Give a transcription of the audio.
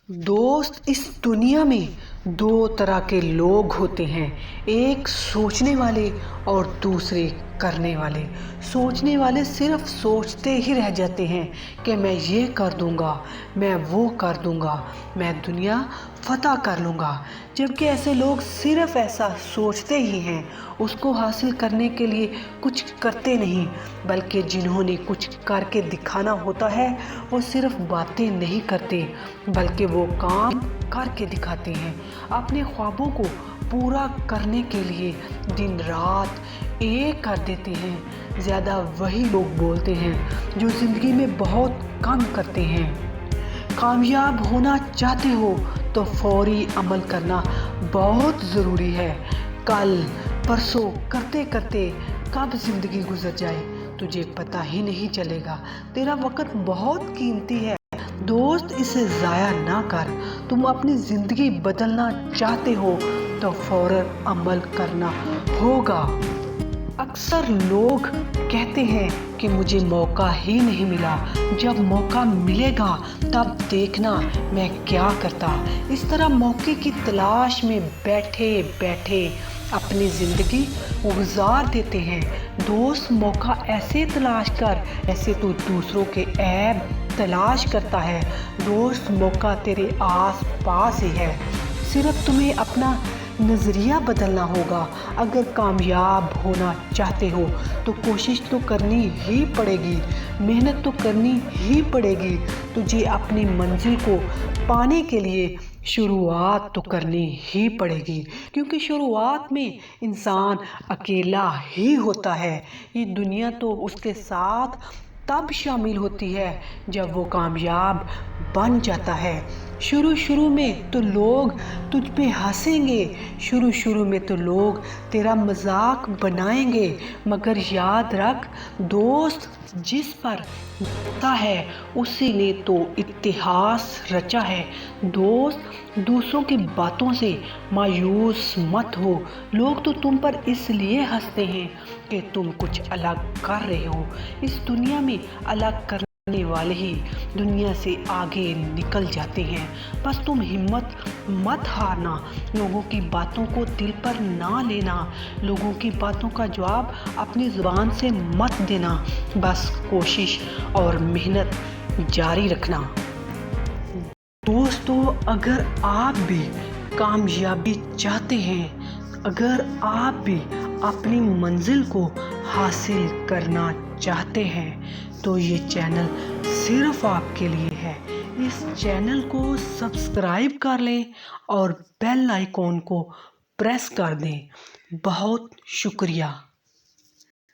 दोस्त, इस दुनिया में दो तरह के लोग होते हैं। एक सोचने वाले और दूसरे करने वाले। सोचने वाले सिर्फ सोचते ही रह जाते हैं कि मैं ये कर दूंगा, मैं वो कर दूंगा, मैं दुनिया फतह कर लूँगा। जबकि ऐसे लोग सिर्फ ऐसा सोचते ही हैं, उसको हासिल करने के लिए कुछ करते नहीं। बल्कि जिन्होंने कुछ करके दिखाना होता है वो सिर्फ बातें नहीं करते बल्कि वो काम करके दिखाते हैं। अपने ख्वाबों को पूरा करने के लिए दिन रात एक कर देते हैं। ज़्यादा वही लोग बोलते हैं जो ज़िंदगी में बहुत कम करते हैं। कामयाब होना चाहते हो तो फौरी अमल करना बहुत ज़रूरी है। कल परसों करते करते कब ज़िंदगी गुजर जाए तुझे पता ही नहीं चलेगा। तेरा वक्त बहुत कीमती है दोस्त, इसे ज़ाया ना कर। तुम अपनी ज़िंदगी बदलना चाहते हो तो फौरन अमल करना होगा। अक्सर लोग कहते हैं कि मुझे मौका ही नहीं मिला, जब मौका मिलेगा तब देखना मैं क्या करता। इस तरह मौके की तलाश में बैठे बैठे अपनी ज़िंदगी गुजार देते हैं। दोस्त, मौका ऐसे तलाश कर ऐसे तो दूसरों के ऐब तलाश करता है। दोस्त, मौका तेरे आस पास ही है, सिर्फ तुम्हें अपना नज़रिया बदलना होगा। अगर कामयाब होना चाहते हो तो कोशिश तो करनी ही पड़ेगी, मेहनत तो करनी ही पड़ेगी। तुझे अपनी मंजिल को पाने के लिए शुरुआत तो करनी ही पड़ेगी, क्योंकि शुरुआत में इंसान अकेला ही होता है। ये दुनिया तो उसके साथ तब शामिल होती है जब वो कामयाब बन जाता है। शुरू में तो लोग तुझ पे हंसेंगे, शुरू में तो लोग तेरा मजाक बनाएंगे, मगर याद रख दोस्त, जिस पर होता है उसी ने तो इतिहास रचा है। दोस्त, दूसरों की बातों से मायूस मत हो। लोग तो तुम पर इसलिए हंसते हैं कि तुम कुछ अलग कर रहे हो। इस दुनिया में अलग करने वाले ही दुनिया से आगे निकल जाते हैं। बस तुम हिम्मत मत हारना, लोगों की बातों को दिल पर ना लेना, लोगों की बातों का जवाब अपनी ज़ुबान से मत देना। बस कोशिश और मेहनत जारी रखना। दोस्तों, अगर आप भी कामयाबी चाहते हैं, अगर आप भी अपनी मंजिल को हासिल करना चाहते हैं तो ये चैनल सिर्फ आपके लिए है। इस चैनल को सब्सक्राइब कर लें और बेल आइकॉन को प्रेस कर दें। बहुत शुक्रिया।